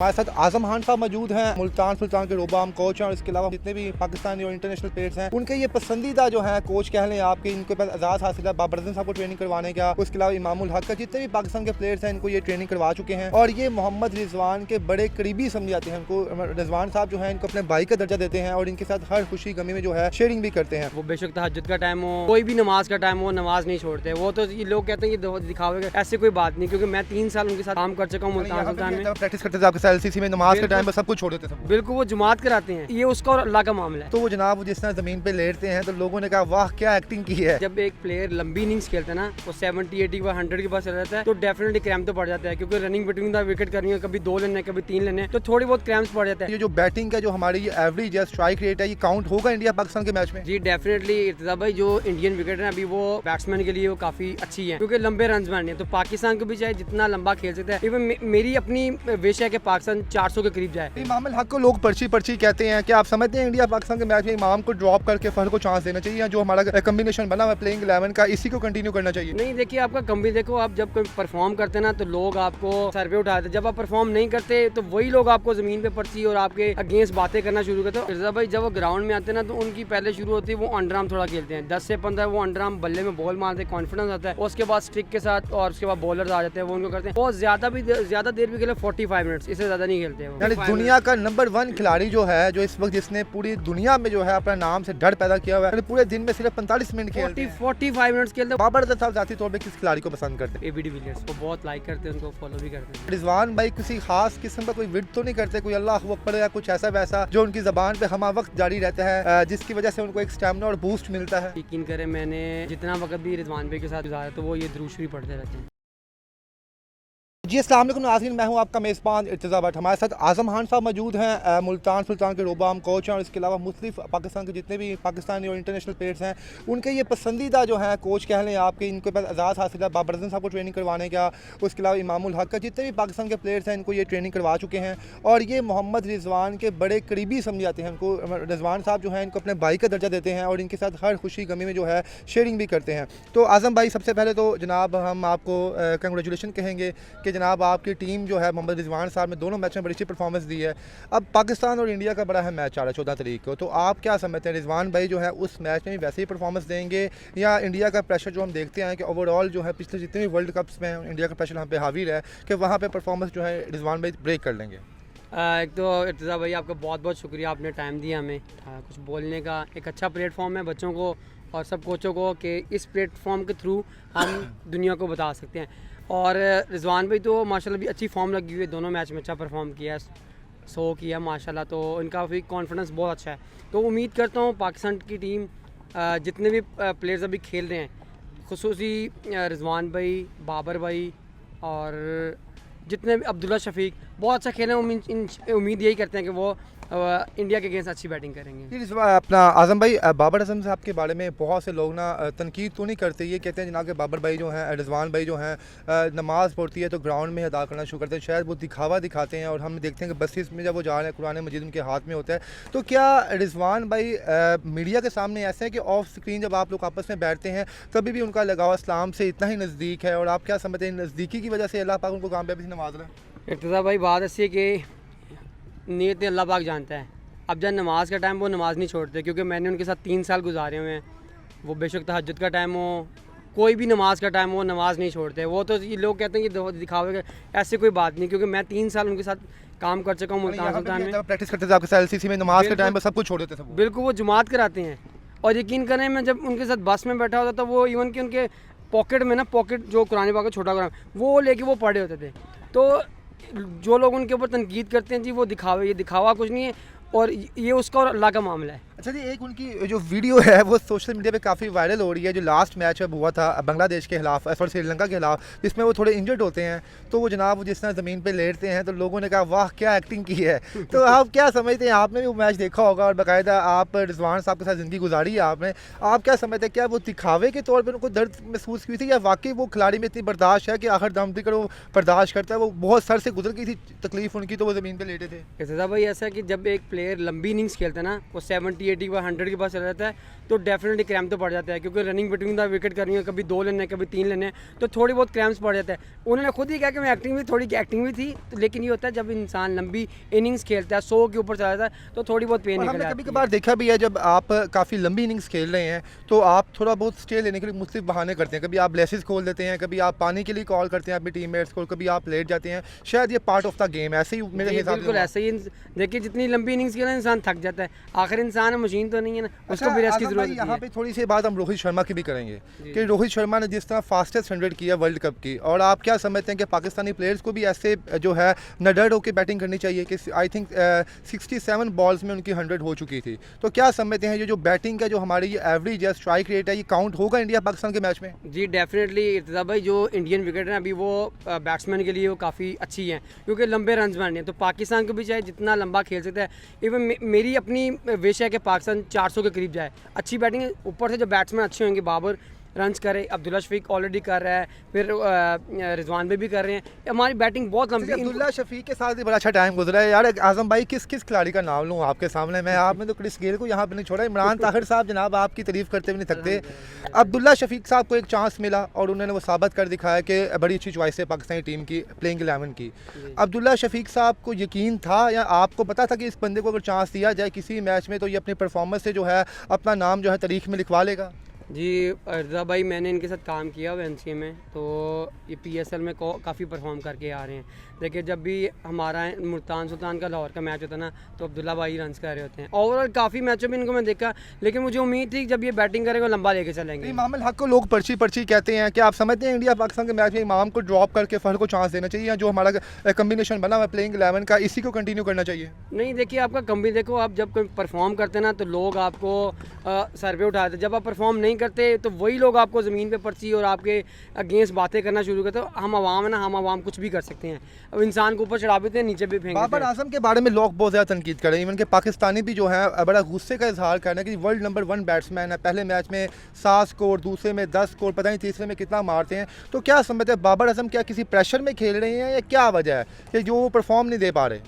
हमारे साथ आजम खान साहब मौजूद हैं, मुल्तान सुल्तान के रोबाम कोच हैं और इसके अलावा जितने भी पाकिस्तानी और इंटरनेशनल प्लेयर्स हैं उनके ये पसंदीदा जो हैं कोच कह लें आपके, इनके पास एजाज़ हासिल है बाबर अज़म साहब को ट्रेनिंग करवाने का। उसके अलावा इमामुल हक का, जितने भी पाकिस्तान के प्लेयर्स हैं इनको ये ट्रेनिंग करवा चुके हैं और ये मोहम्मद रिजवान के बड़े करीबी समझे जाते हैं। उनको रिजवान साहब जो है इनको अपने भाई का दर्जा देते हैं और इनके साथ हर खुशी गमी में जो है शेयरिंग भी करते हैं। वो बेशक तहज्जुद का टाइम हो, कोई भी नमाज का टाइम हो, नमाज नहीं छोड़ते। वो तो ये लोग कहते हैं ये दिखावे, ऐसे कोई बात नहीं, क्योंकि मैं 3 साल उनके साथ काम कर चुका हूँ मुल्तान सुल्तान में। प्रैक्टिस करते थे आपके एलसीसी में, नमाज के टाइम पर सब कुछ छोड़ देते थे। बिल्कुल, वो जुमात कराते हैं, ये उसका और अल्लाह का मामला है। तो वो जनाब जिस तरह जमीन पे लेटते हैं तो लोगों ने कहा वाह क्या एक्टिंग की है। जब एक प्लेयर लंबी इनिंग्स खेलता है ना, वो 70, 80 व 100 के पास चला जाता है तो डेफिनेटली क्रैम्प तो पड़ जाता है, क्योंकि रनिंग बिटवीन द विकेट करनी है, कभी 2 लेने कभी 3 लेने, तो थोड़ी बहुत क्रैम्प्स पड़ जाता है। ये जो बैटिंग का जो हमारी एवरेज है, स्ट्राइक रेट है, ये काउंट होगा इंडिया पाकिस्तान के मैच में? जी डेफिनेटली इर्तिजा भाई, जो इंडियन विकेट है अभी वो बैट्समैन के लिए वो काफी अच्छी है, क्योंकि लंबे रन मारने हैं। तो पाकिस्तान को भी चाहे जितना लंबा खेल सकता है, इवन मेरी अपनी विश है कि पाकिस्तान 400 के करीब जाए। इमामुल हक को लोग पर्ची कहते हैं, कि आप समझते हैं इंडिया पाकिस्तान के मैच में इमाम को ड्रॉप करके फहर को चांस देना चाहिए, या जो हमारा कम्बिनेशन बना हुआ प्लेइंग 11 का इसी को कंटिन्यू करना चाहिए? नहीं, देखिए आपका कम्बी देखो, आप जब कोई परफॉर्म करते हैं ना तो लोग आपको सर पे उठाते हैं, जब आप परफॉर्म नहीं करते तो वही लोग आपको जमीन पे पर्ची और आपके अगेंस्ट बातें करना शुरू करते हैं। इर्जा भाई जब वो ग्राउंड में आते हैं ना तो उनकी पहले शुरू होती है वो अंडर आर्म थोड़ा खेलते हैं, 10 से 15 वो अंडर आर्म बल्ले में बॉल मारते हैं, कॉन्फिडेंस आता है। उसके बाद स्टिक के साथ और उसके बाद बॉलर्स आ जाते हैं, वो उनको करते हैं। बहुत ज्यादा देर भी खेले, 45 मिनट्स, इससे ज्यादा नहीं खेलते हैं। यानी दुनिया का नंबर 1 खिलाड़ी जो है, जो इस वक्त जिसने पूरी दुनिया में जो है अपना नाम से डर पैदा किया हुआ है, पूरे दिन में सिर्फ 45 मिनट खेलते हैं, 45 मिनट्स खेलते हैं। बाबर अज़म साहब जाती तौर पे किस खिलाड़ी को पसंद करते हैं? एबी डिविलियर्स को बहुत लाइक करते हैं, उनको फॉलो भी करते हैं। रिजवान भाई किसी खास किस्म का कोई विड तो नहीं करते, कोई अल्लाह अकबर या कुछ ऐसा वैसा जो उनकी ज़बान पे हमा वक्त जारी रहता है, जिसकी वजह से उनको एक स्टैमिना और बूस्ट मिलता है? यकीन करें, मैंने जितना वक्त भी रिजवान भाई के साथ गुजारा तो वो ये दुरूद शरीफ पढ़ते रहते हैं। जी अस्सलाम वालेकुम नाज़रीन, मैं हूं आपका मेज़बान इर्तिज़ा भट्ट। हमारे साथ आजम खान साहब मौजूद हैं, मुल्तान सुल्तान के रोबाम कोच हैं और इसके अलावा मुख्तलिफ पाकिस्तान के जितने भी पाकिस्तानी और इंटरनेशनल प्लेयर्स हैं उनके ये पसंदीदा जो हैं कोच कह लें आपके, इनके पास एजाज़ हासिल है बाबर अज़म साहब को ट्रेनिंग करवाने का। उसके अलावा इमामुल हक का, जितने भी पाकिस्तान के प्लेयर्स हैं इनको ये ट्रेनिंग करवा चुके हैं और ये मोहम्मद रिजवान के बड़े करीबी समझे जाते हैं। उनको रिजवान साहब जो हैं इनको अपने भाई का दर्जा देते हैं और इनके साथ हर खुशी गमी में जो है शेयरिंग भी करते हैं। तो आज़म भाई, सबसे पहले तो जनाब हम आपको कंग्रेचुलेशन कहेंगे कि जनाब आपकी टीम जो है मोहम्मद रिजवान साहब ने दोनों मैच में बड़ी अच्छी परफॉर्मेंस दी है। अब पाकिस्तान और इंडिया का बड़ा है मैच आ रहा है 14 तारीख को, तो आप क्या समझते हैं रिजवान भाई जो है उस मैच में भी वैसे ही परफॉर्मेंस देंगे, या इंडिया का प्रेशर जो हम देखते हैं कि ओवरऑल जो है पिछले जितने भी वर्ल्ड कप्स में इंडिया का प्रेशर हम पे हावी रहा है कि वहाँ पे परफॉर्मेंस जो है रिजवान भाई ब्रेक कर लेंगे? एक तो इर्तिज़ा भाई आपका बहुत बहुत शुक्रिया, आपने टाइम दिया हमें कुछ बोलने का। एक अच्छा प्लेटफॉर्म है बच्चों को और सब कोचों को कि इस प्लेटफॉर्म के थ्रू हम दुनिया को बता सकते हैं। और रिजवान भाई तो माशाल्लाह भी अच्छी फॉर्म लगी हुई है, दोनों मैच में अच्छा परफॉर्म किया है, 100 किया माशाल्लाह, तो इनका भी कॉन्फिडेंस बहुत अच्छा है। तो उम्मीद करता हूँ पाकिस्तान की टीम जितने भी प्लेयर्स अभी खेल रहे हैं, खुसूसी रिजवान भाई, बाबर भाई और जितने भी अब्दुल्ला शफीक बहुत अच्छा खेले हैं। उम्मीद यही करते हैं कि वो इंडिया के अगेंस्ट अच्छी बैटिंग करेंगे। अपना आजम भाई, बाबर अज़म साहब के बारे में बहुत से लोग ना तनकीद तो नहीं करते, ये कहते हैं जनाब कि बाबर भाई जो हैं, रिजवान भाई जो हैं नमाज़ पढ़ती है तो ग्राउंड में अदा करना शुरू करते हैं, शायद वो दिखावा दिखाते हैं और हम देखते हैं कि बसेस में जब वो जा रहे हैं कुरान मजीद उनके हाथ में होता है। तो क्या रिजवान भाई मीडिया के सामने ऐसे हैं कि ऑफ स्क्रीन जब आप लोग आपस में बैठते हैं कभी भी उनका लगाव इस्लाम से इतना ही नज़दीक है, और आप क्या समझते हैं नज़दीकी की वजह से अल्लाह पाक उनको कामयाबी से नवाज रहा है? इर्तिज़ा भाई बात ऐसी है कि नीयत अल्लाह पाक जानता है। अब जब नमाज का टाइम वो नमाज़ नहीं छोड़ते, क्योंकि मैंने उनके साथ 3 साल गुजारे हुए हैं। वो बेशक तहज्जुद का टाइम हो, कोई भी नमाज का टाइम हो, नमाज़ नहीं छोड़ते। वो तो ये लोग कहते हैं कि दिखावे, ऐसे कोई बात नहीं, क्योंकि मैं 3 साल उनके साथ काम कर चुका हूँ मुल्तान सुल्तान में। प्रैक्टिस करते थे आपके एलसीसी में, नमाज के टाइम पर सब कुछ छोड़ देते थे? बिल्कुल, वो जुमात कराते हैं। और यकीन करें, मैं जब उनके साथ बस में बैठा होता था, वो इवन कि उनके पॉकेट में ना, पॉकेट जो कुरान पाक का छोटा कुरान वो लेके वो पढ़े होते थे। तो जो लोग उनके ऊपर तनकीद करते हैं जी वो दिखावे, ये दिखावा कुछ नहीं है और ये उसका और अल्लाह का मामला है। अच्छा जी, एक उनकी जो वीडियो है वो सोशल मीडिया पे काफ़ी वायरल हो रही है, जो लास्ट मैच में हुआ था बांग्लादेश के खिलाफ, सॉरी श्रीलंका के खिलाफ, जिसमें वो थोड़े इंजर्ड होते हैं, तो वो जनाब जिस तरह ज़मीन पे लेटते हैं तो लोगों ने कहा वाह क्या एक्टिंग की है। तो आप क्या समझते हैं, आपने भी वो मैच देखा होगा और बाकायदा आप रिजवान साहब के साथ ज़िंदगी गुजारी है आपने, आप क्या समझते हैं, क्या वो दिखावे के तौर पर उनको दर्द महसूस की थी, या वाकई वो खिलाड़ी में इतनी बर्दाश्त है कि आखिर दम तक वो बर्दाश्त करता है? वो बहुत सर से गुजर गई थी तकलीफ उनकी, तो वो ज़मीन पर लेटे थे। इर्तिज़ा भाई ऐसा है कि जब एक प्लेयर लंबी इनिंग्स खेलता है ना, वो 70 80 100 के पास चला जाता है, तो डेफिनेटली क्रैम्प तो पड़ जाता है, क्योंकि रनिंग बिटवीन द विकेट करनी है, कभी 2 लेने हैं, कभी 3 लेने हैं, तो थोड़ी बहुत क्रैम्प्स पड़ जाता है। उन्होंने खुद ही कहा कि मैं थोड़ी एक्टिंग भी थी, तो लेकिन ये होता है जब इंसान लंबी इनिंग्स खेलता है, 100 के ऊपर चला जाता है, तो थोड़ी बहुत पेन निकल हमने जाती कभी है। कभार देखा भी है, जब आप काफ़ी लंबी इनिंग्स खेल रहे हैं तो आप थोड़ा बहुत स्टे लेने के लिए मुख्तलिफ बहाने करते हैं। कभी आप ग्लासेस खोल देते हैं, कभी आप पानी के लिए कॉल करते हैं अपने टीममेट्स को, कभी आप लेट जाते हैं। शायद ये पार्ट ऑफ द गेम ऐसे ही मेरे जी, हिसाब बिल्कुल से। ऐसे ही देखिए, जितनी लंबी इनिंग्स खेले इंसान थक जाता है, आखिर इंसान है, मशीन तो नहीं है ना, उसको भी रेस्ट की आज़म जरूरत भाई, होती यहाँ है। पे थोड़ी सी बात हम रोहित शर्मा की भी करेंगे कि रोहित शर्मा ने जिस तरह फास्टेस्ट 100 किया वर्ल्ड कप की, और आप क्या समझते हैं कि पाकिस्तानी प्लेयर्स को भी ऐसे जो है नडर होकर बैटिंग करनी चाहिए कि आई थिंक 67 बॉल्स में उनकी 100 हो चुकी थी। तो क्या समझते हैं ये जो बैटिंग का जो हमारी ये एवरेज है, स्ट्राइक रेट है, ये काउंट होगा इंडिया पाकिस्तान के मैच में? जी डेफिनेटली इर्तिज़ा भाई, जो इंडियन विकेट है अभी वो बैट्समैन के लिए वो काफ़ी अच्छी है, क्योंकि लंबे रन बनाने हैं, तो पाकिस्तान को भी चाहे जितना लंबा खेल सकता है। इवन मेरी अपनी विश है कि पाकिस्तान 400 के करीब जाए। अच्छी बैटिंग, ऊपर से जो बैट्समैन अच्छे होंगे, बाबर रन्स करे, अब्दुल्ला शफीक ऑलरेडी कर रहा है, फिर रिजवान भी कर रहे हैं, हमारी बैटिंग बहुत लंबी। अब्दुल्ला शफीक के साथ भी बड़ा अच्छा टाइम गुजरा है यार। आजम भाई, किस किस खिलाड़ी का नाम लूँ आपके सामने? मैं आपने तो क्रिस गेल को यहाँ पे नहीं छोड़ा। इमरान ताहिर साहब जनाब आपकी तारीफ करते भी नहीं थकते। अब्दुल्ला शफीक साहब को एक चांस मिला और उन्होंने वो साबित कर दिखाया कि बड़ी अच्छी चॉइस है पाकिस्तानी टीम की प्लेइंग 11 की। अब्दुल्ला शफीक साहब को यकीन था या आपको पता था कि इस बंदे को अगर चांस दिया जाए किसी मैच में तो ये अपनी परफॉर्मेंस से जो है अपना नाम जो है तारीख में लिखवा लेगा? जी रज़ा भाई, मैंने इनके साथ काम किया हुआ एनसीए में, तो ये पीएसएल में काफ़ी परफॉर्म करके आ रहे हैं। देखिए, जब भी हमारा मुल्तान सुल्तान का लाहौर का मैच होता है ना, तो अब्दुल्ला भाई रन्स कर रहे होते हैं। ओवरऑल काफ़ी मैचों में इनको मैं देखा, लेकिन मुझे उम्मीद थी कि जब ये बैटिंग करेंगे लंबा लेके चलेंगे। इमाम अल हक को लोग पर्ची पर्ची कहते हैं, क्या आप समझते हैं इंडिया पाकिस्तान के मैच में इमाम को ड्रॉप करके फहर को चांस देना चाहिए, या जो हमारा कम्बिनेशन बना हुआ प्लेइंग 11 का इसी को कंटिन्यू करना चाहिए? नहीं, देखिए आपका कमी, देखो आप जब कोई परफॉर्म करते हैं ना, तो लोग आपको सर पे उठाते हैं। जब आप परफॉर्म नहीं करते तो वही लोग आपको ज़मीन पे पर्ची और आपके अगेंस्ट बातें करना शुरू करते हैं। हम आवाम है ना, हम आवाम कुछ भी कर सकते हैं। अब इंसान को ऊपर चढ़ा देते हैं, नीचे भी फेंक देते बाबर हैं। आजम के बारे में लोग बहुत ज़्यादा तनकीद करें, इवन के पाकिस्तानी भी जो है बड़ा गुस्से का इजहार कर रहे हैं कि वर्ल्ड नंबर 1 बैट्समैन है, पहले मैच में 7 स्कोर, दूसरे में 10 स्कोर, पता नहीं तीसरे में कितना मारते हैं। तो क्या समझते हैं बाबर आजम क्या किसी प्रेशर में खेल रहे हैं, या क्या वजह है कि जो वो परफॉर्म नहीं दे पा रहे?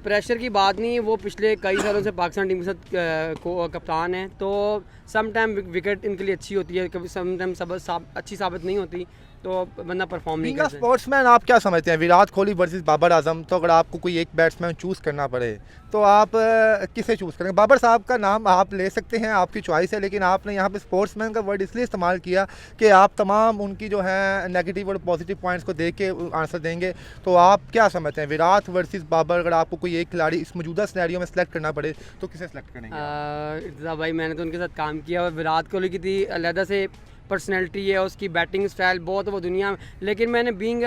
प्रेशर की बात नहीं, वो पिछले कई सालों से पाकिस्तान टीम के साथ कप्तान है, तो सम टाइम विकेट इनके लिए अच्छी होती है, कभी सम टाइम अच्छी साबित नहीं होती, तो बंदा परफॉर्म नहीं करता। स्पोर्ट्समैन आप क्या समझते हैं, विराट कोहली वर्सेस बाबर आजम, तो अगर आपको कोई एक बैट्समैन चूज़ करना पड़े तो आप किसे चूज़ करेंगे? बाबर साहब का नाम आप ले सकते हैं, आपकी चॉइस है, लेकिन आपने यहाँ पे स्पोर्ट्समैन का वर्ड इसलिए इस्तेमाल किया कि आप तमाम उनकी जो है नेगेटिव और पॉजिटिव पॉइंट्स को देख के आंसर देंगे। तो आप क्या समझते हैं, विराट वर्सेस बाबर, अगर आपको कोई एक खिलाड़ी इस मौजूदा सिनेरियो में सेलेक्ट करना पड़े तो किसे सेलेक्ट करेंगे? इर्तिज़ा भाई, मैंने तो उनके साथ काम किया, और विराट कोहली की थी अलहदा से पर्सनैलिटी है, उसकी बैटिंग स्टाइल बहुत वो दुनिया में, लेकिन मैंने बीइंग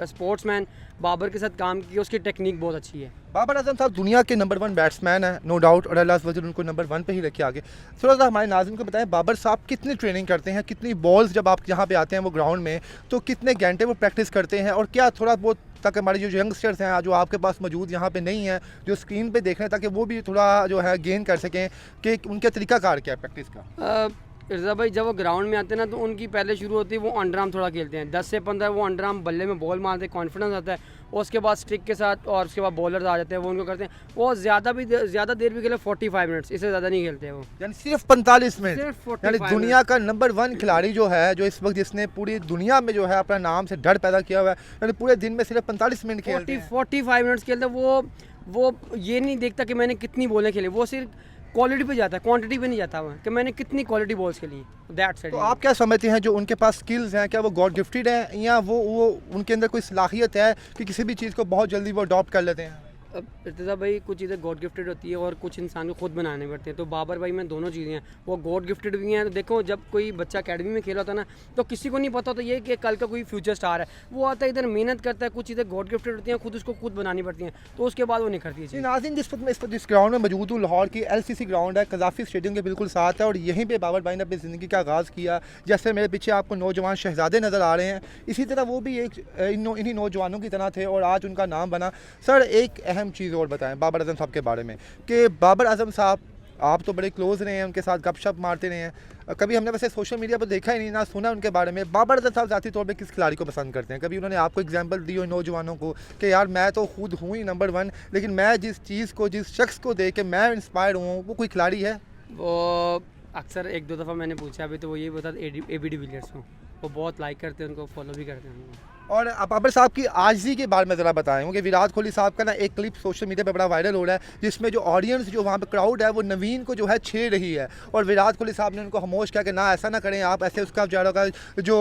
स्पोर्ट्समैन बाबर के साथ काम किया, उसकी टेक्निक बहुत अच्छी है। बाबर आजम साहब दुनिया के नंबर 1 बैट्समैन है, नो डाउट, और अल्लाह वजह उनको नंबर 1 पे ही रखे आगे। थोड़ा सा हमारे नाज़रीन को बताएं, बाबर साहब कितनी ट्रेनिंग करते हैं, कितनी बॉल्स जब आप यहाँ पे आते हैं वो ग्राउंड में, तो कितने घंटे वो प्रैक्टिस करते हैं, और क्या थोड़ा बहुत ताकि हमारे जो यंगस्टर्स हैं जो आपके पास मौजूद यहाँ पे नहीं हैं, जो स्क्रीन पे देख रहे हैं, ताकि वो भी थोड़ा जो है गेन कर सकें कि उनका तरीकाकार क्या है प्रैक्टिस का? इर्ज़ा भाई, जब वो ग्राउंड में आते हैं ना, तो उनकी पहले शुरू होती है वो अंडर आर्म थोड़ा खेलते हैं, 10 से 15 वो अंडर आर्म बल्ले में बॉल मारते हैं, कॉन्फिडेंस आता है, और उसके बाद स्टिक के साथ, और उसके बाद बॉलर्स आ जाते हैं, वो उनको करते हैं। वो ज़्यादा देर भी खेले, 45 मिनट्स, इससे ज़्यादा नहीं खेलते वो, यानी सिर्फ 45 मिनट। सिर्फ यानी 45 दुनिया का नंबर 1 खिलाड़ी जो है, जो इस वक्त जिसने पूरी दुनिया में जो है अपना नाम से डर पैदा किया हुआ है, यानी पूरे दिन में सिर्फ 45 मिनट खेलते हैं। 45 मिनट्स खेलते हैं वो ये नहीं देखता कि मैंने कितनी बॉलें खेली, वो सिर्फ क्वालिटी पे जाता है, क्वांटिटी पे नहीं जाता हुआ कि मैंने कितनी क्वालिटी बॉल्स खेली। That's it. तो आप क्या समझते हैं जो उनके पास स्किल्स हैं, क्या वो गॉड गिफ्टेड हैं, या वो उनके अंदर कोई सलाहियत है कि किसी भी चीज़ को बहुत जल्दी वो अडॉप्ट कर लेते हैं? इर्तिज़ा भाई, कुछ चीज़ें गॉड गिफ्टेड होती है और कुछ इंसान को खुद बनाने पड़ते हैं, तो बाबर भाई में दोनों चीज़ें हैं, वो गॉड गिफ्टेड भी हैं। तो देखो, जब कोई बच्चा अकेडमी में खेला होता है ना, तो किसी को नहीं पता होता ये कि कल का कोई फ्यूचर स्टार है, वो आता है इधर मेहनत करता है, कुछ चीज़ें गॉड गिफ्टेड होती हैं, खुद उसको खुद बनानी पड़ती हैं, तो उसके बाद वो निखरती है। नाज़रीन, जिस ग्राउंड में मौजूद हूँ, लाहौर की LCC ग्राउंड है, कज़ाफ़ी स्टेडियम के बिल्कुल साथ है, और यहीं पे बाबर भाई ने अपनी ज़िंदगी का आगाज़ किया। जैसे मेरे पीछे आपको नौजवान शहजादे नज़र आ रहे हैं, इसी तरह वो भी इन्हीं नौजवानों की तरह थे और आज उनका नाम बना। सर, एक अहम चीज़ और बताएं बाबर आजम साहब के बारे में, कि बाबर आजम साहब आप तो बड़े क्लोज़ रहे हैं, उनके साथ गपशप मारते रहे हैं, कभी हमने वैसे सोशल मीडिया पर देखा ही नहीं, ना सुना उनके बारे में। बाबर अजम साहब ज़ाती तौर पे किस खिलाड़ी को पसंद करते हैं? कभी उन्होंने आपको एग्जांपल दी हो नौजवानों को कि यार मैं तो खुद हूँ ही नंबर 1, लेकिन मैं जिस चीज़ को, जिस शख्स को देख के मैं इंस्पायर हूँ, वो कोई खिलाड़ी है? वो अक्सर एक दो दफ़ा मैंने पूछा अभी, तो वो यही बता AB डिविलियर्स को वो बहुत लाइक करते हैं, उनको फॉलो भी करते हैं उनको। और अब बाबर साहब की आजिज़ी के बारे में ज़रा बताएं, क्योंकि विराट कोहली साहब का ना एक क्लिप सोशल मीडिया पे बड़ा वायरल हो रहा है, जिसमें जो ऑडियंस, जो वहाँ पे क्राउड है, वो नवीन को जो है छेड़ रही है, और विराट कोहली साहब ने उनको खामोश किया कि ना ऐसा ना करें आप, ऐसे उसका जो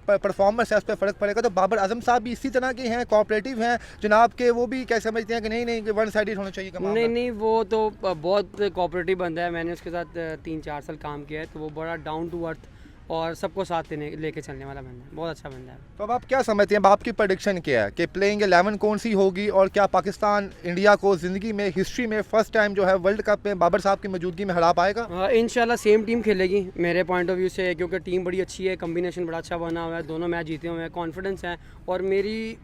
परफॉर्मेंस है उस पर फ़र्क पड़ेगा। तो बाबर आजम साहब भी इसी तरह के हैं, कोऑपरेटिव हैं जनाब के? वो भी क्या समझते हैं कि नहीं नहीं, वन साइडेड होना चाहिए? नहीं नहीं, वो तो बहुत कोऑपरेटिव बंदा है, मैंने उसके साथ 3-4 साल काम किया है, तो वो बड़ा डाउन टू अर्थ और सबको साथ लेके चलने वाला बंदा है, बहुत अच्छा बंदा है। तो अब आप क्या समझते हैं, अब आपकी प्रेडिक्शन क्या है कि प्लेइंग 11 कौन सी होगी, और क्या पाकिस्तान इंडिया को ज़िंदगी में, हिस्ट्री में फर्स्ट टाइम जो है वर्ल्ड कप में बाबर साहब की मौजूदगी में हरा पाएगा? इंशाल्लाह सेम टीम खेलेगी मेरे पॉइंट ऑफ व्यू से, क्योंकि टीम बड़ी अच्छी है, कम्बिनेशन बड़ा अच्छा बना हुआ है, दोनों मैच जीते हुए हैं, कॉन्फिडेंस है। और मेरी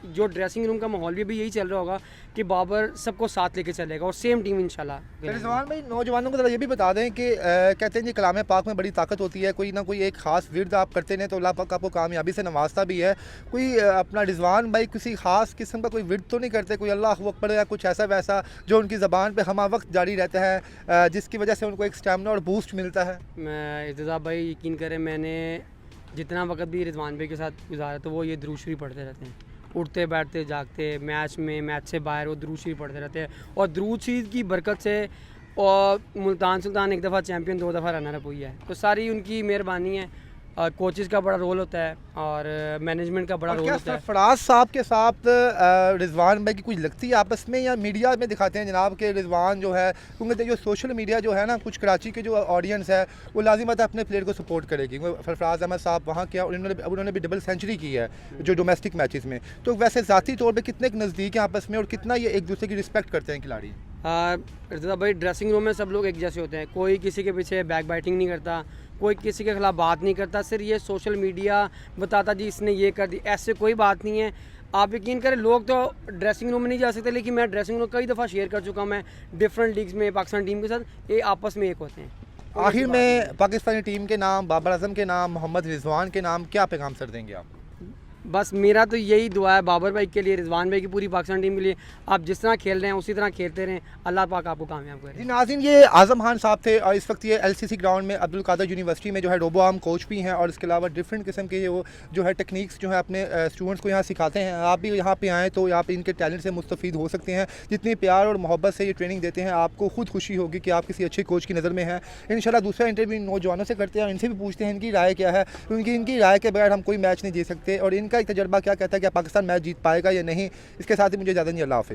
जो ड्रेसिंग रूम का माहौल भी यही चल रहा होगा कि बाबर सबको साथ लेके चलेगा, और सेम टीम इंशाल्लाह। रिजवान भाई, नौजवानों को ज़रा ये भी बता दें कि कहते हैं कि कलाम पाक में बड़ी ताकत होती है, कोई ना कोई एक ख़ास विर्द आप करते हैं तो अल्लाह पाक आपको कामयाबी से नवाजता भी है। कोई अपना रिजवान भाई किसी ख़ास किस्म का कोई विर्द तो नहीं करते, कोई अल्लाह अकबर या कुछ ऐसा वैसा जो उनकी ज़बान पे हमा वक्त जारी रहता है, जिसकी वजह से उनको एक स्टैमिना और बूस्ट मिलता है? मैं इर्तिज़ा भाई, यकीन करें, मैंने जितना वक्त भी रिजवान भाई के साथ गुजारा तो वो ये दुरूद शरीफ पढ़ते रहते हैं, उठते बैठते जागते, मैच में, मैच से बाहर वो दुरूद शरीफ पढ़ते रहते हैं। और दुरूद शरीफ की बरकत से और मुल्तान सुल्तान 1 दफ़ा चैम्पियन, 2 दफ़ा रनर अप हुई है, तो सारी उनकी मेहरबानी है। कोचेज़ का बड़ा रोल होता है और मैनेजमेंट का बड़ा रोल होता है। सरफराज साहब के साथ रिजवान भाई की कुछ लगती है आपस में, या मीडिया में दिखाते हैं जनाब के रिजवान जो है, क्योंकि जो सोशल मीडिया जो है ना, कुछ कराची के जो ऑडियंस है वो लाजिमत है अपने प्लेयर को सपोर्ट करेगी। सरफराज अहमद साहब वहाँ किया, और उन्होंने भी डबल सेंचुरी की है जो डोमेस्टिक मैचेस में। तो वैसे ज़ाती तौर पर कितने नज़दीक हैं आपस में, और कितना ये एक दूसरे की रिस्पेक्ट करते हैं खिलाड़ी? इर्तिज़ा भाई, ड्रेसिंग रूम में सब लोग एक जैसे होते हैं, कोई किसी के पीछे बैक बाइटिंग नहीं करता, कोई किसी के खिलाफ बात नहीं करता। सिर्फ ये सोशल मीडिया बताता जी इसने ये कर दी, ऐसे कोई बात नहीं है। आप यकीन करें, लोग तो ड्रेसिंग रूम में नहीं जा सकते, लेकिन मैं ड्रेसिंग रूम कई दफ़ा शेयर कर चुका हूँ, मैं डिफरेंट लीग्स में पाकिस्तान टीम के साथ, ये आपस में एक होते हैं। आखिर में पाकिस्तानी टीम के नाम, बाबर आजम के नाम, मोहम्मद रिजवान के नाम, क्या पैगाम सर देंगे आप? बस मेरा तो यही दुआ है बाबर भाई के लिए, रिजवान भाई की पूरी पाकिस्तान टीम के लिए, आप जिस तरह खेल रहे हैं उसी तरह खेलते रहें, अल्लाह पाक आपको कामयाब करे। जी नाज़रीन, ये आज़म खान साहब थे, और इस वक्त ये LCC ग्राउंड में अब्दुल कादर यूनिवर्सिटी में जो है रोबो आर्म कोच भी हैं, और इसके अलावा डिफरेंट किस्म के वो जो है टेक्निक्स जो है अपने स्टूडेंट्स को यहाँ सिखाते हैं। आप भी यहाँ पे आएँ तो आप इनके टैलेंट से मुस्तफ़ीद हो सकते हैं। जितनी प्यार और मोहब्बत से ये ट्रेनिंग देते हैं, आपको खुद खुशी होगी कि आप किसी अच्छे कोच की नज़र में हैं। इंशाल्लाह दूसरा इंटरव्यू नौजवानों से करते हैं, इनसे भी पूछते हैं इनकी राय क्या है, क्योंकि इनकी राय के बगैर हम कोई मैच नहीं जीत सकते, और इनका एक तजर्बा क्या कहता है कि पाकिस्तान मैच जीत पाएगा या नहीं। इसके साथ ही मुझे ज़्यादा नहीं, अल्लाह हाफ़िज़।